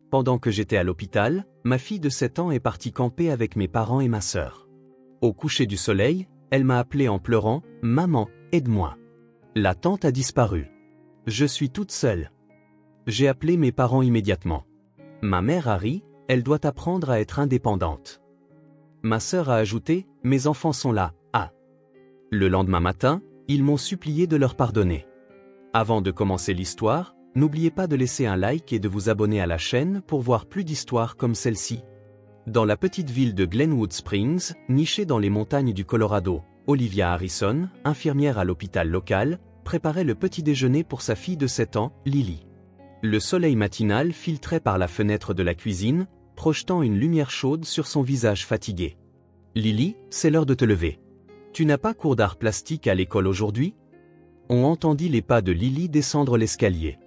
pendant que j'étais à l'hôpital, ma fille de 7 ans est partie camper avec mes parents et ma sœur. Au coucher du soleil, elle m'a appelé en pleurant « Maman, aide-moi. La tante a disparu. Je suis toute seule. » J'ai appelé mes parents immédiatement. Ma mère a ri, elle doit apprendre à être indépendante. Ma sœur a ajouté « Mes enfants sont là, ah !» Le lendemain matin, ils m'ont supplié de leur pardonner. Avant de commencer l'histoire, n'oubliez pas de laisser un like et de vous abonner à la chaîne pour voir plus d'histoires comme celle-ci. Dans la petite ville de Glenwood Springs, nichée dans les montagnes du Colorado, Olivia Harrison, infirmière à l'hôpital local, préparait le petit déjeuner pour sa fille de 7 ans, Lily. Le soleil matinal filtrait par la fenêtre de la cuisine, projetant une lumière chaude sur son visage fatigué. « Lily, c'est l'heure de te lever. Tu n'as pas cours d'art plastique à l'école aujourd'hui ?» On entendit les pas de Lily descendre l'escalier.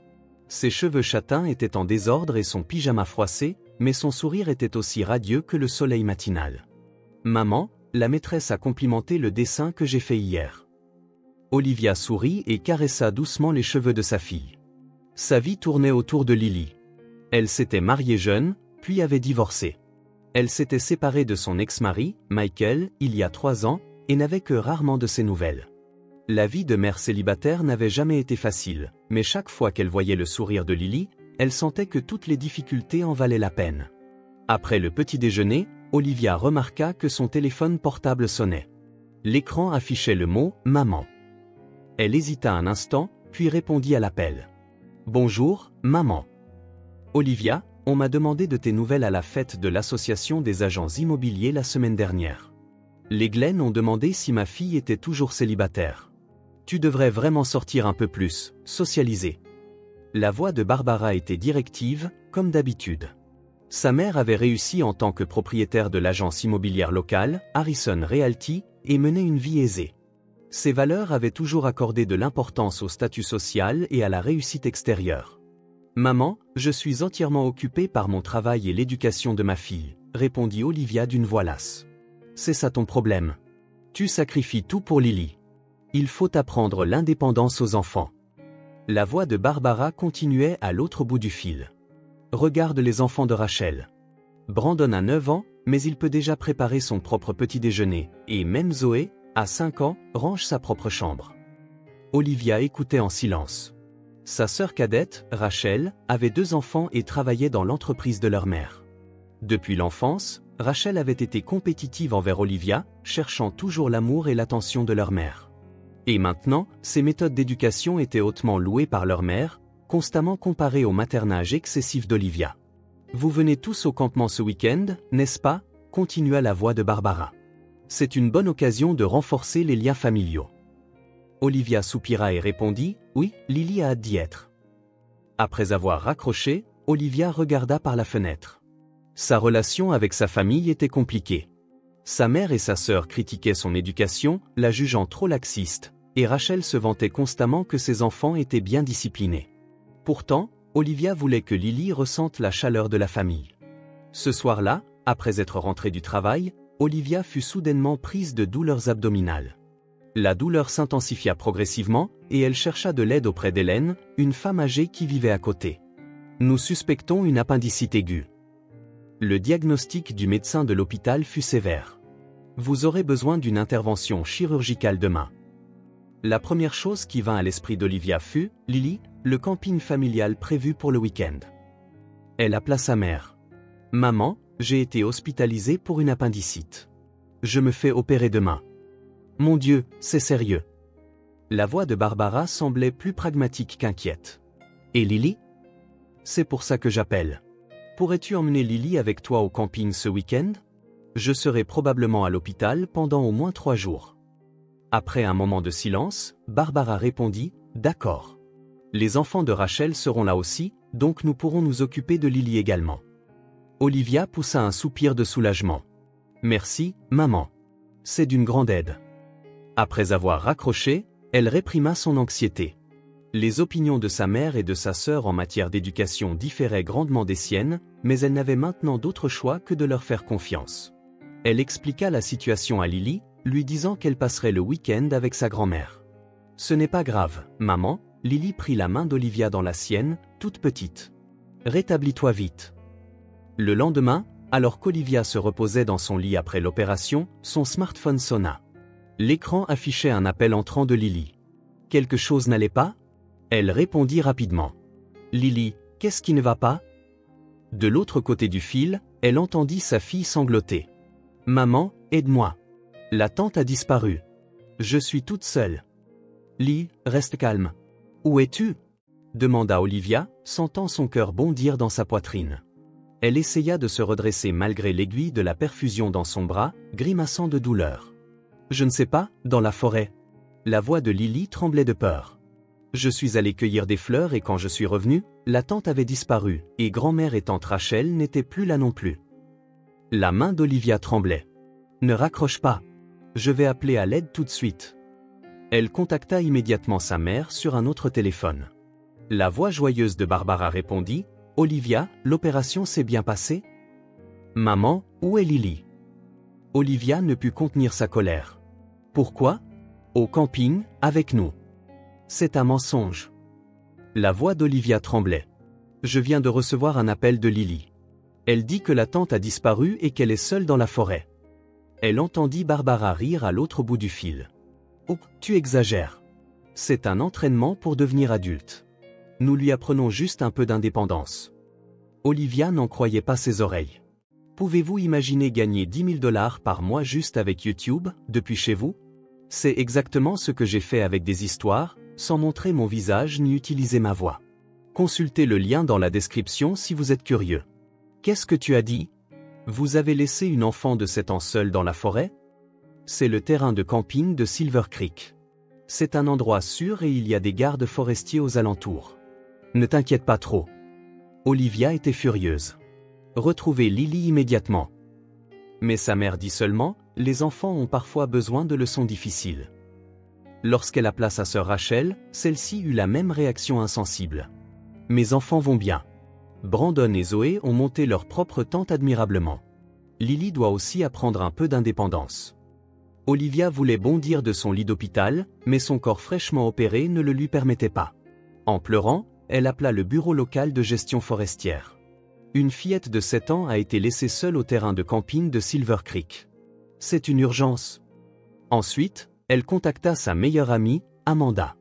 Ses cheveux châtains étaient en désordre et son pyjama froissé, mais son sourire était aussi radieux que le soleil matinal. « Maman, la maîtresse a complimenté le dessin que j'ai fait hier. » Olivia sourit et caressa doucement les cheveux de sa fille. Sa vie tournait autour de Lily. Elle s'était mariée jeune, puis avait divorcé. Elle s'était séparée de son ex-mari, Michael, il y a 3 ans, et n'avait que rarement de ses nouvelles. La vie de mère célibataire n'avait jamais été facile, mais chaque fois qu'elle voyait le sourire de Lily, elle sentait que toutes les difficultés en valaient la peine. Après le petit déjeuner, Olivia remarqua que son téléphone portable sonnait. L'écran affichait le mot « Maman ». Elle hésita un instant, puis répondit à l'appel. « Bonjour, maman. Olivia, on m'a demandé de tes nouvelles à la fête de l'association des agents immobiliers la semaine dernière. Les Glen ont demandé si ma fille était toujours célibataire. Tu devrais vraiment sortir un peu plus, socialiser. » La voix de Barbara était directive, comme d'habitude. Sa mère avait réussi en tant que propriétaire de l'agence immobilière locale, Harrison Realty, et menait une vie aisée. Ses valeurs avaient toujours accordé de l'importance au statut social et à la réussite extérieure. « Maman, je suis entièrement occupée par mon travail et l'éducation de ma fille, » répondit Olivia d'une voix lasse. « C'est ça ton problème. Tu sacrifies tout pour Lily. Il faut apprendre l'indépendance aux enfants. » La voix de Barbara continuait à l'autre bout du fil. « Regarde les enfants de Rachel. Brandon a 9 ans, mais il peut déjà préparer son propre petit déjeuner, et même Zoé, à 5 ans, range sa propre chambre. » Olivia écoutait en silence. Sa sœur cadette, Rachel, avait 2 enfants et travaillait dans l'entreprise de leur mère. Depuis l'enfance, Rachel avait été compétitive envers Olivia, cherchant toujours l'amour et l'attention de leur mère. Et maintenant, ses méthodes d'éducation étaient hautement louées par leur mère, constamment comparées au maternage excessif d'Olivia. « Vous venez tous au campement ce week-end, n'est-ce pas ?» continua la voix de Barbara. « C'est une bonne occasion de renforcer les liens familiaux. » Olivia soupira et répondit « Oui, Lily a hâte d'y être. » Après avoir raccroché, Olivia regarda par la fenêtre. Sa relation avec sa famille était compliquée. Sa mère et sa sœur critiquaient son éducation, la jugeant trop laxiste, et Rachel se vantait constamment que ses enfants étaient bien disciplinés. Pourtant, Olivia voulait que Lily ressente la chaleur de la famille. Ce soir-là, après être rentrée du travail, Olivia fut soudainement prise de douleurs abdominales. La douleur s'intensifia progressivement, et elle chercha de l'aide auprès d'Hélène, une femme âgée qui vivait à côté. « Nous suspectons une appendicite aiguë. » Le diagnostic du médecin de l'hôpital fut sévère. « Vous aurez besoin d'une intervention chirurgicale demain. » La première chose qui vint à l'esprit d'Olivia fut « Lily, le camping familial prévu pour le week-end. » Elle appela sa mère. « Maman, j'ai été hospitalisée pour une appendicite. Je me fais opérer demain. » « Mon Dieu, c'est sérieux. » La voix de Barbara semblait plus pragmatique qu'inquiète. « Et Lily ? » « C'est pour ça que j'appelle. Pourrais-tu emmener Lily avec toi au camping ce week-end ? Je serai probablement à l'hôpital pendant au moins 3 jours. » Après un moment de silence, Barbara répondit « D'accord. Les enfants de Rachel seront là aussi, donc nous pourrons nous occuper de Lily également. » Olivia poussa un soupir de soulagement. « Merci, maman. C'est d'une grande aide. » Après avoir raccroché, elle réprima son anxiété. Les opinions de sa mère et de sa sœur en matière d'éducation différaient grandement des siennes, mais elle n'avait maintenant d'autre choix que de leur faire confiance. Elle expliqua la situation à Lily, lui disant qu'elle passerait le week-end avec sa grand-mère. « Ce n'est pas grave, maman. » Lily prit la main d'Olivia dans la sienne, toute petite. « Rétablis-toi vite. Le lendemain, alors qu'Olivia se reposait dans son lit après l'opération, son smartphone sonna. L'écran affichait un appel entrant de Lily. Quelque chose n'allait pas? Elle répondit rapidement. Lily, qu'est-ce qui ne va pas? De l'autre côté du fil, elle entendit sa fille sangloter. Maman, aide-moi. La tante a disparu. Je suis toute seule. Lily, reste calme. Où es-tu? Demanda Olivia, sentant son cœur bondir dans sa poitrine. Elle essaya de se redresser malgré l'aiguille de la perfusion dans son bras, grimaçant de douleur. Je ne sais pas, dans la forêt. La voix de Lily tremblait de peur. Je suis allée cueillir des fleurs et quand je suis revenue, la tante avait disparu, et grand-mère et tante Rachel n'étaient plus là non plus. La main d'Olivia tremblait. Ne raccroche pas. Je vais appeler à l'aide tout de suite. Elle contacta immédiatement sa mère sur un autre téléphone. La voix joyeuse de Barbara répondit. Olivia, l'opération s'est bien passée? Maman, où est Lily? Olivia ne put contenir sa colère. Pourquoi? Au camping, avec nous. C'est un mensonge. La voix d'Olivia tremblait. Je viens de recevoir un appel de Lily. Elle dit que la tante a disparu et qu'elle est seule dans la forêt. Elle entendit Barbara rire à l'autre bout du fil. Oh, tu exagères. C'est un entraînement pour devenir adulte. Nous lui apprenons juste un peu d'indépendance. Olivia n'en croyait pas ses oreilles. Pouvez-vous imaginer gagner 10 000 $ par mois juste avec YouTube, depuis chez vous? C'est exactement ce que j'ai fait avec des histoires, sans montrer mon visage ni utiliser ma voix. Consultez le lien dans la description si vous êtes curieux. Qu'est-ce que tu as dit? Vous avez laissé une enfant de 7 ans seule dans la forêt? C'est le terrain de camping de Silver Creek. C'est un endroit sûr et il y a des gardes forestiers aux alentours. Ne t'inquiète pas trop. Olivia était furieuse. Retrouvez Lily immédiatement. Mais sa mère dit seulement, les enfants ont parfois besoin de leçons difficiles. Lorsqu'elle appela sa sœur Rachel, celle-ci eut la même réaction insensible. Mes enfants vont bien. Brandon et Zoé ont monté leur propre tente admirablement. Lily doit aussi apprendre un peu d'indépendance. Olivia voulait bondir de son lit d'hôpital, mais son corps fraîchement opéré ne le lui permettait pas. En pleurant, elle appela le bureau local de gestion forestière. Une fillette de 7 ans a été laissée seule au terrain de camping de Silver Creek. C'est une urgence. Ensuite, elle contacta sa meilleure amie, Amanda.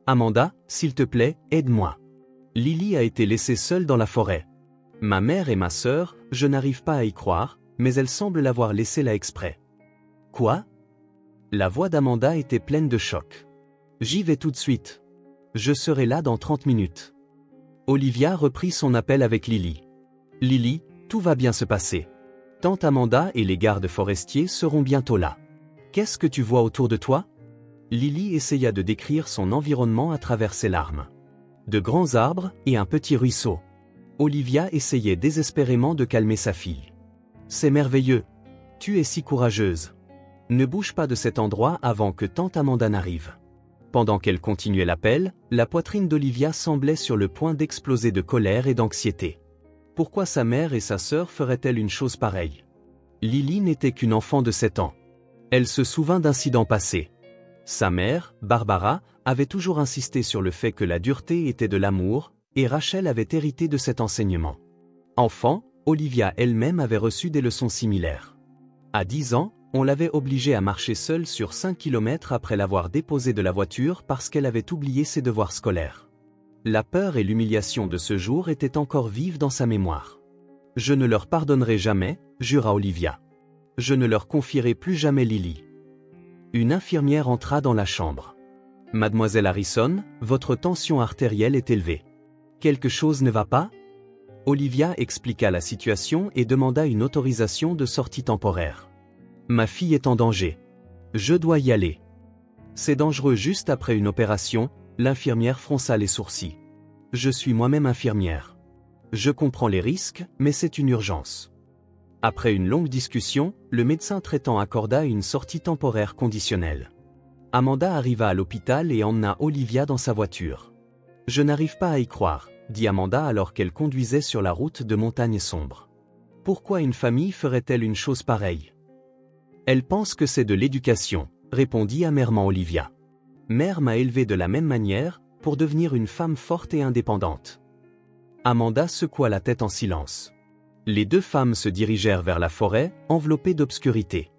Amanda, s'il te plaît, aide-moi. Lily a été laissée seule dans la forêt. Ma mère et ma sœur, je n'arrive pas à y croire, mais elles semblent l'avoir laissée là exprès. Quoi? La voix d'Amanda était pleine de choc. J'y vais tout de suite. Je serai là dans 30 minutes. Olivia reprit son appel avec Lily. Lily, tout va bien se passer. Tante Amanda et les gardes forestiers seront bientôt là. Qu'est-ce que tu vois autour de toi? Lily essaya de décrire son environnement à travers ses larmes. De grands arbres et un petit ruisseau. Olivia essayait désespérément de calmer sa fille. C'est merveilleux. Tu es si courageuse. Ne bouge pas de cet endroit avant que tante Amanda n'arrive. Pendant qu'elle continuait l'appel, la poitrine d'Olivia semblait sur le point d'exploser de colère et d'anxiété. Pourquoi sa mère et sa sœur feraient-elles une chose pareille? Lily n'était qu'une enfant de 7 ans. Elle se souvint d'incidents passés. Sa mère, Barbara, avait toujours insisté sur le fait que la dureté était de l'amour, et Rachel avait hérité de cet enseignement. Enfant, Olivia elle-même avait reçu des leçons similaires. À 10 ans, on l'avait obligée à marcher seule sur 5 km après l'avoir déposée de la voiture parce qu'elle avait oublié ses devoirs scolaires. La peur et l'humiliation de ce jour étaient encore vives dans sa mémoire. « Je ne leur pardonnerai jamais », jura Olivia. « Je ne leur confierai plus jamais Lily. » Une infirmière entra dans la chambre. « Mademoiselle Harrison, votre tension artérielle est élevée. Quelque chose ne va pas ?» Olivia expliqua la situation et demanda une autorisation de sortie temporaire. « Ma fille est en danger. Je dois y aller. » C'est dangereux juste après une opération, l'infirmière fronça les sourcils. « Je suis moi-même infirmière. Je comprends les risques, mais c'est une urgence. » Après une longue discussion, le médecin traitant accorda une sortie temporaire conditionnelle. Amanda arriva à l'hôpital et emmena Olivia dans sa voiture. « Je n'arrive pas à y croire, » dit Amanda alors qu'elle conduisait sur la route de montagne sombre. « Pourquoi une famille ferait-elle une chose pareille? » Elle pense que c'est de l'éducation, répondit amèrement Olivia. Mère m'a élevée de la même manière, pour devenir une femme forte et indépendante. Amanda secoua la tête en silence. Les deux femmes se dirigèrent vers la forêt, enveloppées d'obscurité.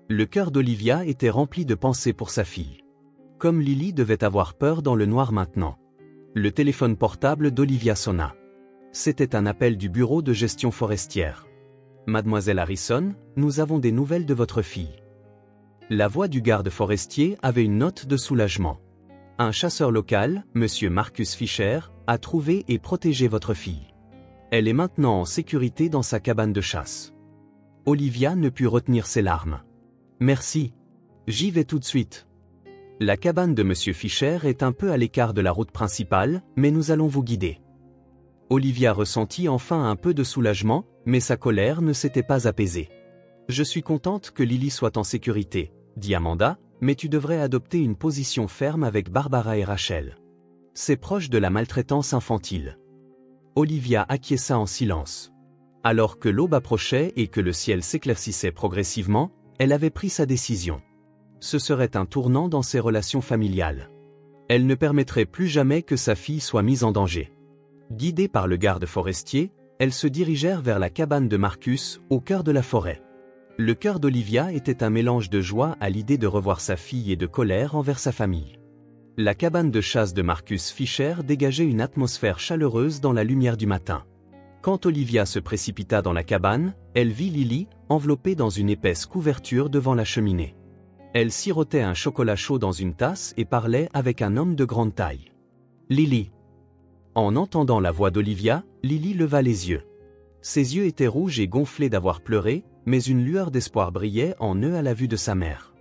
Le cœur d'Olivia était rempli de pensées pour sa fille. Comme Lily devait avoir peur dans le noir maintenant. Le téléphone portable d'Olivia sonna. C'était un appel du bureau de gestion forestière. Mademoiselle Harrison, nous avons des nouvelles de votre fille. La voix du garde forestier avait une note de soulagement. Un chasseur local, Monsieur Marcus Fisher, a trouvé et protégé votre fille. Elle est maintenant en sécurité dans sa cabane de chasse. Olivia ne put retenir ses larmes. Merci. J'y vais tout de suite. La cabane de Monsieur Fisher est un peu à l'écart de la route principale, mais nous allons vous guider. Olivia ressentit enfin un peu de soulagement, mais sa colère ne s'était pas apaisée. Je suis contente que Lily soit en sécurité, dit Amanda, mais tu devrais adopter une position ferme avec Barbara et Rachel. C'est proche de la maltraitance infantile. Olivia acquiesça en silence. Alors que l'aube approchait et que le ciel s'éclaircissait progressivement, elle avait pris sa décision. Ce serait un tournant dans ses relations familiales. Elle ne permettrait plus jamais que sa fille soit mise en danger. Guidée par le garde forestier, elles se dirigèrent vers la cabane de Marcus, au cœur de la forêt. Le cœur d'Olivia était un mélange de joie à l'idée de revoir sa fille et de colère envers sa famille. La cabane de chasse de Marcus Fisher dégageait une atmosphère chaleureuse dans la lumière du matin. Quand Olivia se précipita dans la cabane, elle vit Lily, enveloppée dans une épaisse couverture devant la cheminée. Elle sirotait un chocolat chaud dans une tasse et parlait avec un homme de grande taille. Lily. En entendant la voix d'Olivia, Lily leva les yeux. Ses yeux étaient rouges et gonflés d'avoir pleuré, mais une lueur d'espoir brillait en eux à la vue de sa mère.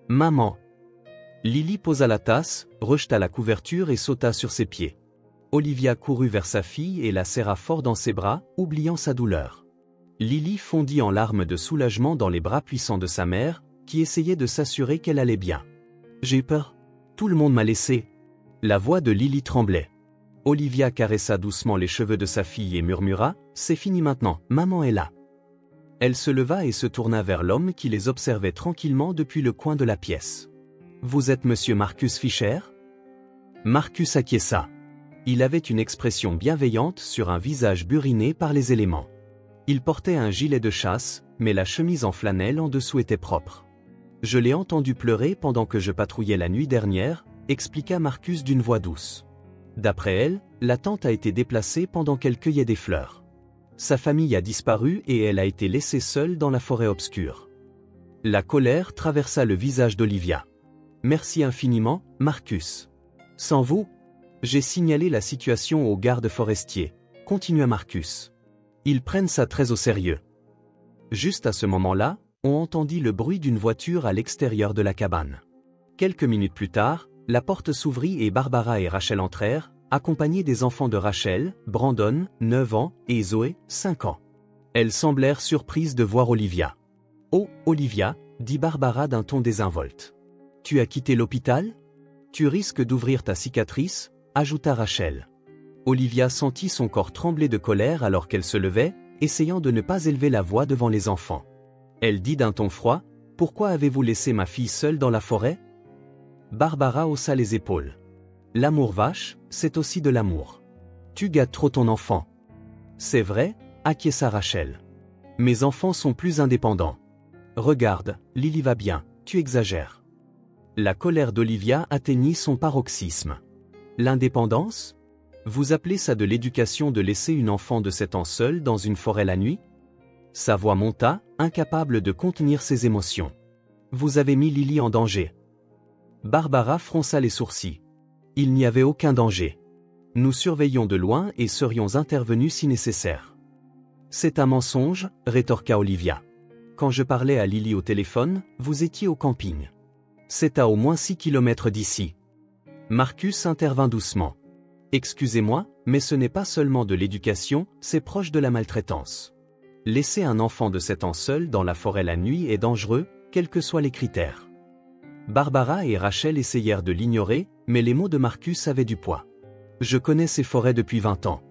Maman. Lily posa la tasse, rejeta la couverture et sauta sur ses pieds. Olivia courut vers sa fille et la serra fort dans ses bras, oubliant sa douleur. Lily fondit en larmes de soulagement dans les bras puissants de sa mère, qui essayait de s'assurer qu'elle allait bien. J'ai peur. Tout le monde m'a laissé. La voix de Lily tremblait. Olivia caressa doucement les cheveux de sa fille et murmura, « C'est fini maintenant, maman est là. » Elle se leva et se tourna vers l'homme qui les observait tranquillement depuis le coin de la pièce. « Vous êtes monsieur Marcus Fisher ?» Marcus acquiesça. Il avait une expression bienveillante sur un visage buriné par les éléments. Il portait un gilet de chasse, mais la chemise en flanelle en dessous était propre. « Je l'ai entendu pleurer pendant que je patrouillais la nuit dernière », expliqua Marcus d'une voix douce. D'après elle, la tente a été déplacée pendant qu'elle cueillait des fleurs. Sa famille a disparu et elle a été laissée seule dans la forêt obscure. La colère traversa le visage d'Olivia. « Merci infiniment, Marcus. Sans vous, j'ai signalé la situation au garde forestier, » continua Marcus. « Ils prennent ça très au sérieux. » Juste à ce moment-là, on entendit le bruit d'une voiture à l'extérieur de la cabane. Quelques minutes plus tard, la porte s'ouvrit et Barbara et Rachel entrèrent, accompagnées des enfants de Rachel, Brandon, 9 ans, et Zoé, 5 ans. Elles semblèrent surprises de voir Olivia. « Oh, Olivia, » dit Barbara d'un ton désinvolte. « Tu as quitté l'hôpital ? Tu risques d'ouvrir ta cicatrice » ajouta Rachel. Olivia sentit son corps trembler de colère alors qu'elle se levait, essayant de ne pas élever la voix devant les enfants. Elle dit d'un ton froid, « Pourquoi avez-vous laissé ma fille seule dans la forêt ?» Barbara haussa les épaules. « L'amour vache, c'est aussi de l'amour. Tu gâtes trop ton enfant. » « C'est vrai, » acquiesça Rachel. « Mes enfants sont plus indépendants. Regarde, Lily va bien, tu exagères. » La colère d'Olivia atteignit son paroxysme. « L'indépendance ? Vous appelez ça de l'éducation de laisser une enfant de 7 ans seule dans une forêt la nuit ?» Sa voix monta, incapable de contenir ses émotions. « Vous avez mis Lily en danger. » Barbara fronça les sourcils. « Il n'y avait aucun danger. Nous surveillions de loin et serions intervenus si nécessaire. »« C'est un mensonge, » rétorqua Olivia. « Quand je parlais à Lily au téléphone, vous étiez au camping. C'est à au moins 6 kilomètres d'ici. » Marcus intervint doucement. « Excusez-moi, mais ce n'est pas seulement de l'éducation, c'est proche de la maltraitance. Laisser un enfant de 7 ans seul dans la forêt la nuit est dangereux, quels que soient les critères. » Barbara et Rachel essayèrent de l'ignorer, mais les mots de Marcus avaient du poids. « Je connais ces forêts depuis 20 ans.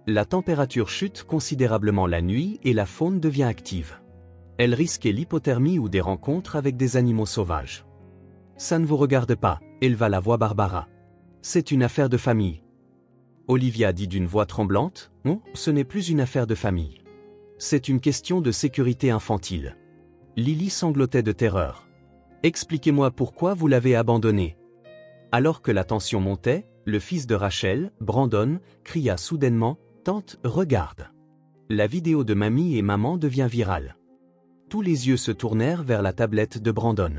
La température chute considérablement la nuit et la faune devient active. Elle risquait l'hypothermie ou des rencontres avec des animaux sauvages. »« Ça ne vous regarde pas, » éleva la voix Barbara. « C'est une affaire de famille. » Olivia dit d'une voix tremblante, « Non, ce n'est plus une affaire de famille. C'est une question de sécurité infantile. Lily sanglotait de terreur. Expliquez-moi pourquoi vous l'avez abandonné. Alors que la tension montait, le fils de Rachel, Brandon, cria soudainement « Tante, regarde !» La vidéo de mamie et maman devient virale. Tous les yeux se tournèrent vers la tablette de Brandon.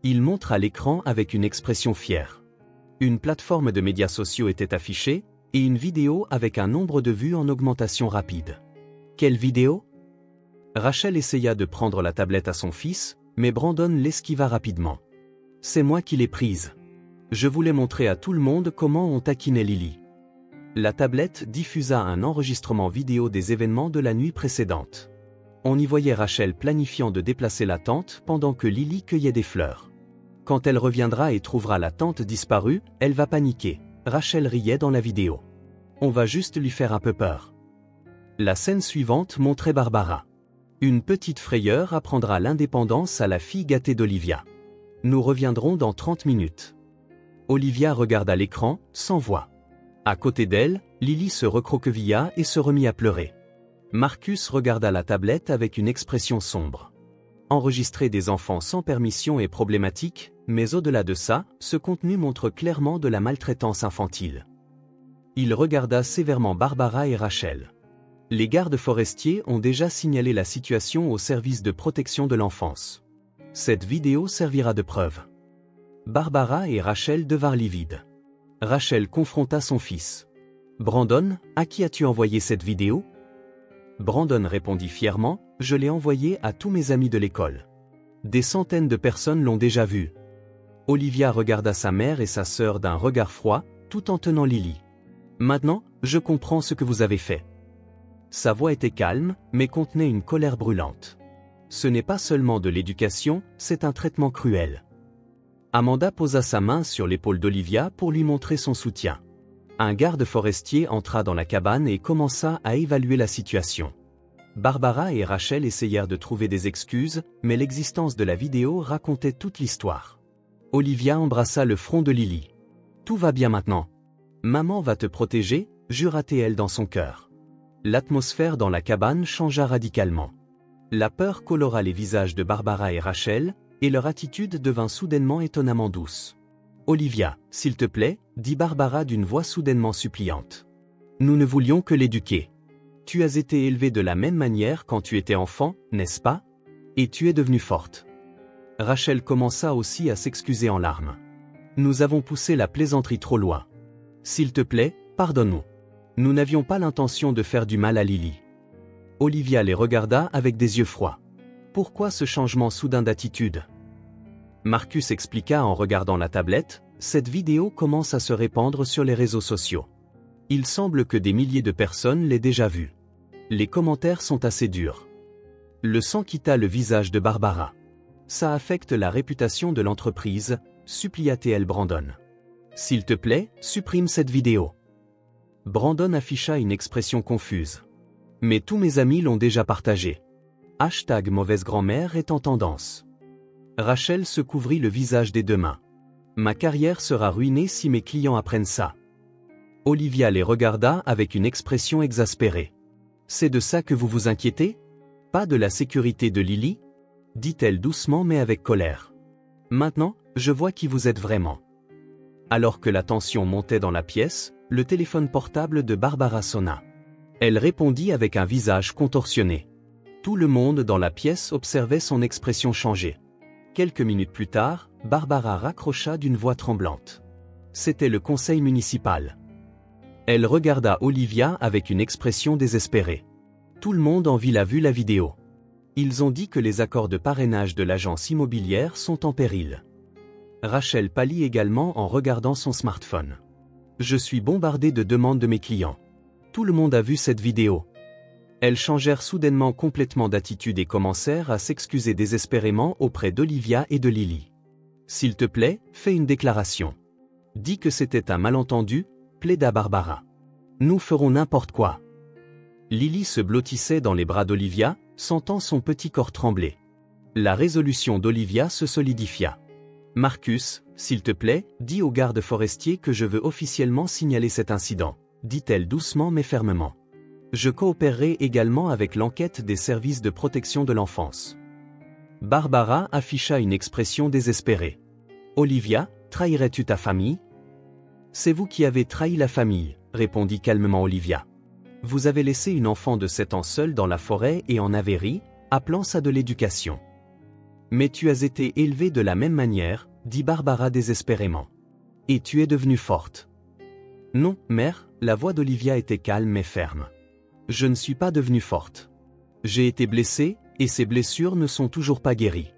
Il montre à l'écran avec une expression fière. Une plateforme de médias sociaux était affichée, et une vidéo avec un nombre de vues en augmentation rapide. Quelle vidéo? Rachel essaya de prendre la tablette à son fils, mais Brandon l'esquiva rapidement. C'est moi qui l'ai prise. Je voulais montrer à tout le monde comment on taquinait Lily. La tablette diffusa un enregistrement vidéo des événements de la nuit précédente. On y voyait Rachel planifiant de déplacer la tente pendant que Lily cueillait des fleurs. Quand elle reviendra et trouvera la tente disparue, elle va paniquer. Rachel riait dans la vidéo. On va juste lui faire un peu peur. La scène suivante montrait Barbara. Une petite frayeur apprendra l'indépendance à la fille gâtée d'Olivia. Nous reviendrons dans 30 minutes. Olivia regarda l'écran, sans voix. À côté d'elle, Lily se recroquevilla et se remit à pleurer. Marcus regarda la tablette avec une expression sombre. Enregistrer des enfants sans permission est problématique, mais au-delà de ça, ce contenu montre clairement de la maltraitance infantile. Il regarda sévèrement Barbara et Rachel. Les gardes forestiers ont déjà signalé la situation au service de protection de l'enfance. Cette vidéo servira de preuve. Barbara et Rachel devinrent livides. Rachel confronta son fils. « Brandon, à qui as-tu envoyé cette vidéo ?» Brandon répondit fièrement, « Je l'ai envoyée à tous mes amis de l'école. Des centaines de personnes l'ont déjà vue. » Olivia regarda sa mère et sa sœur d'un regard froid, tout en tenant Lily. « Maintenant, je comprends ce que vous avez fait. » Sa voix était calme, mais contenait une colère brûlante. Ce n'est pas seulement de l'éducation, c'est un traitement cruel. Amanda posa sa main sur l'épaule d'Olivia pour lui montrer son soutien. Un garde forestier entra dans la cabane et commença à évaluer la situation. Barbara et Rachel essayèrent de trouver des excuses, mais l'existence de la vidéo racontait toute l'histoire. Olivia embrassa le front de Lily. « Tout va bien maintenant. Maman va te protéger », jura-t-elle dans son cœur. L'atmosphère dans la cabane changea radicalement. La peur colora les visages de Barbara et Rachel, et leur attitude devint soudainement étonnamment douce. « Olivia, s'il te plaît, » dit Barbara d'une voix soudainement suppliante. « Nous ne voulions que l'éduquer. Tu as été élevée de la même manière quand tu étais enfant, n'est-ce pas? Et tu es devenue forte. » Rachel commença aussi à s'excuser en larmes. « Nous avons poussé la plaisanterie trop loin. S'il te plaît, pardonne-nous. Nous n'avions pas l'intention de faire du mal à Lily. » Olivia les regarda avec des yeux froids. Pourquoi ce changement soudain d'attitude? Marcus expliqua en regardant la tablette, cette vidéo commence à se répandre sur les réseaux sociaux. Il semble que des milliers de personnes l'aient déjà vue. Les commentaires sont assez durs. Le sang quitta le visage de Barbara. Ça affecte la réputation de l'entreprise, supplia-t-elle Brandon. S'il te plaît, supprime cette vidéo. Brandon afficha une expression confuse. Mais tous mes amis l'ont déjà partagée. # mauvaise grand-mère est en tendance. Rachel se couvrit le visage des deux mains. Ma carrière sera ruinée si mes clients apprennent ça. Olivia les regarda avec une expression exaspérée. C'est de ça que vous vous inquiétez? Pas de la sécurité de Lily? Dit-elle doucement mais avec colère. Maintenant, je vois qui vous êtes vraiment. Alors que la tension montait dans la pièce, le téléphone portable de Barbara sonna. Elle répondit avec un visage contorsionné. Tout le monde dans la pièce observait son expression changer. Quelques minutes plus tard, Barbara raccrocha d'une voix tremblante. C'était le conseil municipal. Elle regarda Olivia avec une expression désespérée. Tout le monde en vit vu la vidéo. Ils ont dit que les accords de parrainage de l'agence immobilière sont en péril. Rachel pâlit également en regardant son smartphone. Je suis bombardée de demandes de mes clients. Tout le monde a vu cette vidéo. Elles changèrent soudainement complètement d'attitude et commencèrent à s'excuser désespérément auprès d'Olivia et de Lily. S'il te plaît, fais une déclaration. Dis que c'était un malentendu, plaida Barbara. Nous ferons n'importe quoi. Lily se blottissait dans les bras d'Olivia, sentant son petit corps trembler. La résolution d'Olivia se solidifia. Marcus, s'il te plaît, dis au garde forestier que je veux officiellement signaler cet incident, dit-elle doucement mais fermement. Je coopérerai également avec l'enquête des services de protection de l'enfance. Barbara afficha une expression désespérée. Olivia, trahirais-tu ta famille? C'est vous qui avez trahi la famille, répondit calmement Olivia. Vous avez laissé une enfant de 7 ans seule dans la forêt et en avez ri, appelant ça de l'éducation. Mais tu as été élevée de la même manière, dit Barbara désespérément. Et tu es devenue forte. Non, mère, la voix d'Olivia était calme mais ferme. Je ne suis pas devenue forte. J'ai été blessée, et ces blessures ne sont toujours pas guéries.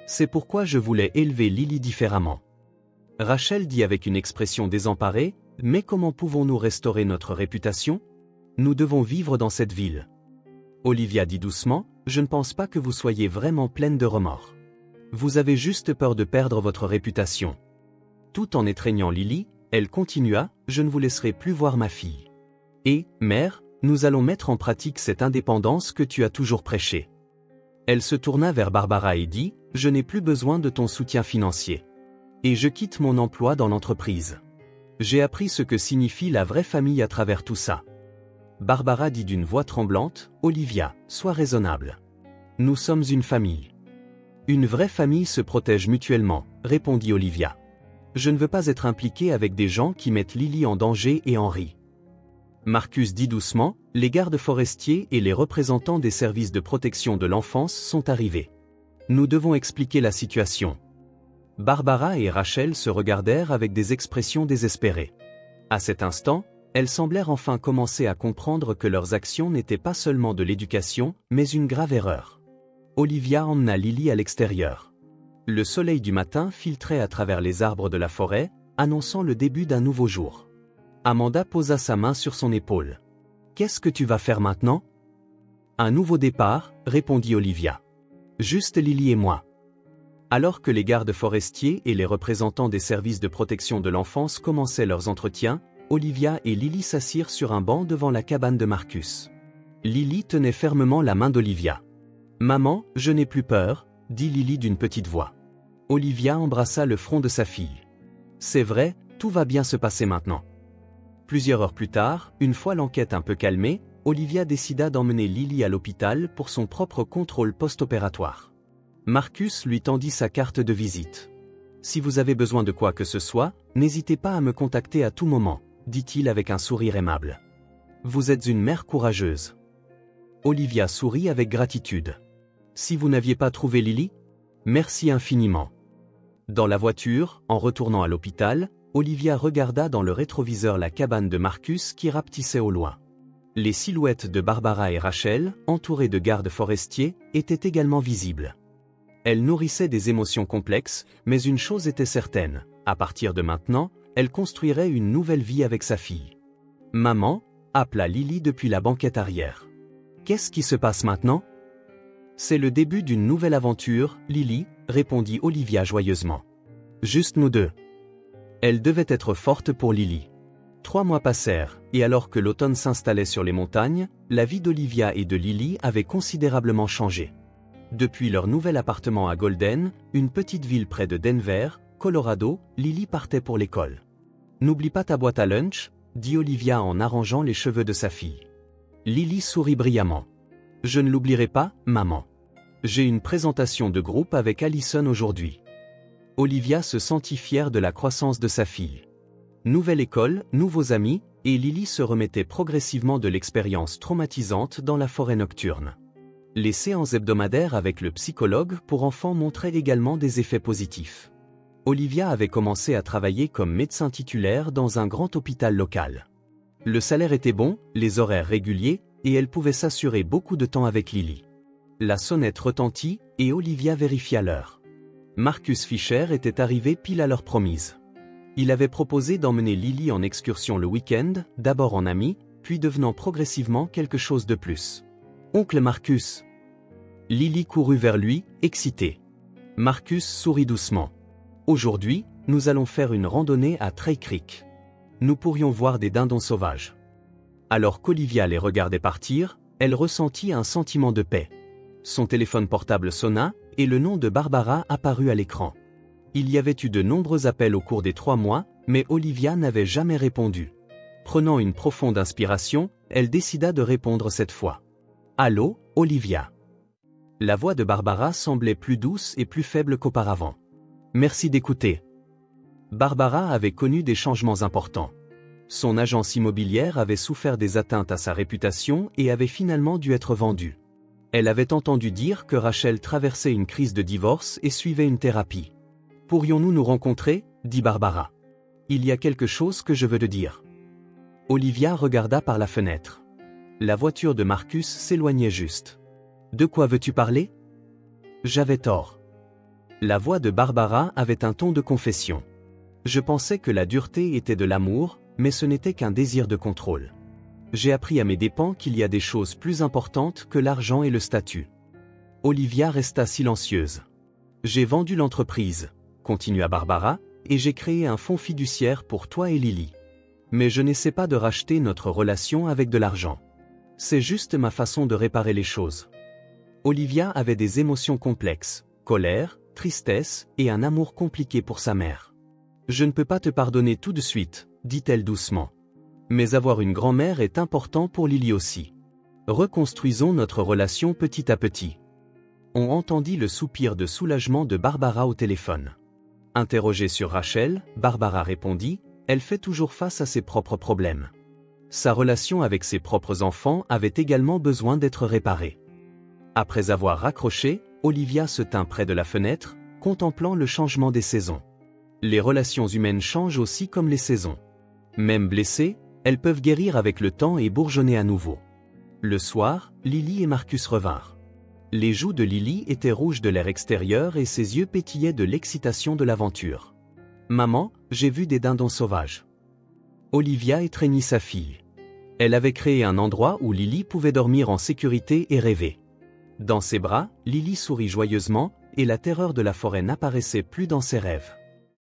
C'est pourquoi je voulais élever Lily différemment. Rachel dit avec une expression désemparée, mais comment pouvons-nous restaurer notre réputation? Nous devons vivre dans cette ville. Olivia dit doucement, je ne pense pas que vous soyez vraiment pleine de remords. Vous avez juste peur de perdre votre réputation. Tout en étreignant Lily, elle continua, je ne vous laisserai plus voir ma fille. Et, mère, nous allons mettre en pratique cette indépendance que tu as toujours prêchée. Elle se tourna vers Barbara et dit, je n'ai plus besoin de ton soutien financier. Et je quitte mon emploi dans l'entreprise. J'ai appris ce que signifie la vraie famille à travers tout ça. Barbara dit d'une voix tremblante, Olivia, sois raisonnable. Nous sommes une famille. Une vraie famille se protège mutuellement, répondit Olivia. Je ne veux pas être impliquée avec des gens qui mettent Lily en danger et en rient. Marcus dit doucement, les gardes forestiers et les représentants des services de protection de l'enfance sont arrivés. Nous devons expliquer la situation. Barbara et Rachel se regardèrent avec des expressions désespérées. À cet instant, elles semblèrent enfin commencer à comprendre que leurs actions n'étaient pas seulement de l'éducation, mais une grave erreur. Olivia emmena Lily à l'extérieur. Le soleil du matin filtrait à travers les arbres de la forêt, annonçant le début d'un nouveau jour. Amanda posa sa main sur son épaule. « Qu'est-ce que tu vas faire maintenant ?»« Un nouveau départ, » répondit Olivia. « Juste Lily et moi. » Alors que les gardes forestiers et les représentants des services de protection de l'enfance commençaient leurs entretiens, Olivia et Lily s'assirent sur un banc devant la cabane de Marcus. Lily tenait fermement la main d'Olivia. « Maman, je n'ai plus peur, » dit Lily d'une petite voix. Olivia embrassa le front de sa fille. « C'est vrai, tout va bien se passer maintenant. » Plusieurs heures plus tard, une fois l'enquête un peu calmée, Olivia décida d'emmener Lily à l'hôpital pour son propre contrôle post-opératoire. Marcus lui tendit sa carte de visite. « Si vous avez besoin de quoi que ce soit, n'hésitez pas à me contacter à tout moment, » dit-il avec un sourire aimable. « Vous êtes une mère courageuse. » Olivia sourit avec gratitude. « Si vous n'aviez pas trouvé Lily? Merci infiniment. » Dans la voiture, en retournant à l'hôpital, Olivia regarda dans le rétroviseur la cabane de Marcus qui rapetissait au loin. Les silhouettes de Barbara et Rachel, entourées de gardes forestiers, étaient également visibles. Elle nourrissait des émotions complexes, mais une chose était certaine, à partir de maintenant, elle construirait une nouvelle vie avec sa fille. « Maman » appela Lily depuis la banquette arrière. « Qu'est-ce qui se passe maintenant ?»« C'est le début d'une nouvelle aventure, Lily » répondit Olivia joyeusement. « Juste nous deux. » Elle devait être forte pour Lily. 3 mois passèrent, et alors que l'automne s'installait sur les montagnes, la vie d'Olivia et de Lily avait considérablement changé. Depuis leur nouvel appartement à Golden, une petite ville près de Denver, Colorado, Lily partait pour l'école. « N'oublie pas ta boîte à lunch » dit Olivia en arrangeant les cheveux de sa fille. Lily sourit brillamment. « Je ne l'oublierai pas, maman. J'ai une présentation de groupe avec Allison aujourd'hui. » Olivia se sentit fière de la croissance de sa fille. Nouvelle école, nouveaux amis, et Lily se remettait progressivement de l'expérience traumatisante dans la forêt nocturne. Les séances hebdomadaires avec le psychologue pour enfants montraient également des effets positifs. Olivia avait commencé à travailler comme médecin titulaire dans un grand hôpital local. Le salaire était bon, les horaires réguliers, et elle pouvait s'assurer beaucoup de temps avec Lily. La sonnette retentit, et Olivia vérifia l'heure. Marcus Fisher était arrivé pile à l'heure promise. Il avait proposé d'emmener Lily en excursion le week-end, d'abord en ami, puis devenant progressivement quelque chose de plus. « Oncle Marcus !» Lily courut vers lui, excitée. Marcus sourit doucement. « Aujourd'hui, nous allons faire une randonnée à Trail Creek. Nous pourrions voir des dindons sauvages. » Alors qu'Olivia les regardait partir, elle ressentit un sentiment de paix. Son téléphone portable sonna, et le nom de Barbara apparut à l'écran. Il y avait eu de nombreux appels au cours des 3 mois, mais Olivia n'avait jamais répondu. Prenant une profonde inspiration, Elle décida de répondre cette fois. Allô, Olivia. La voix de Barbara semblait plus douce et plus faible qu'auparavant. Merci d'écouter. Barbara avait connu des changements importants. Son agence immobilière avait souffert des atteintes à sa réputation et avait finalement dû être vendue. Elle avait entendu dire que Rachel traversait une crise de divorce et suivait une thérapie. Pourrions-nous nous rencontrer, dit Barbara. Il y a quelque chose que je veux te dire. Olivia regarda par la fenêtre. La voiture de Marcus s'éloignait juste. De quoi veux-tu parler? J'avais tort. La voix de Barbara avait un ton de confession. Je pensais que la dureté était de l'amour, mais ce n'était qu'un désir de contrôle. J'ai appris à mes dépens qu'il y a des choses plus importantes que l'argent et le statut. Olivia resta silencieuse. J'ai vendu l'entreprise, continua Barbara, et j'ai créé un fonds fiduciaire pour toi et Lily. Mais je n'essaie pas de racheter notre relation avec de l'argent. C'est juste ma façon de réparer les choses. Olivia avait des émotions complexes, colère, tristesse et un amour compliqué pour sa mère. Je ne peux pas te pardonner tout de suite, dit-elle doucement. Mais avoir une grand-mère est important pour Lily aussi. Reconstruisons notre relation petit à petit. On entendit le soupir de soulagement de Barbara au téléphone. Interrogée sur Rachel, Barbara répondit, elle fait toujours face à ses propres problèmes. Sa relation avec ses propres enfants avait également besoin d'être réparée. Après avoir raccroché, Olivia se tint près de la fenêtre, contemplant le changement des saisons. Les relations humaines changent aussi comme les saisons. Même blessées, elles peuvent guérir avec le temps et bourgeonner à nouveau. Le soir, Lily et Marcus revinrent. Les joues de Lily étaient rouges de l'air extérieur et ses yeux pétillaient de l'excitation de l'aventure. « Maman, j'ai vu des dindons sauvages. » Olivia étreignit sa fille. Elle avait créé un endroit où Lily pouvait dormir en sécurité et rêver. Dans ses bras, Lily sourit joyeusement, et la terreur de la forêt n'apparaissait plus dans ses rêves.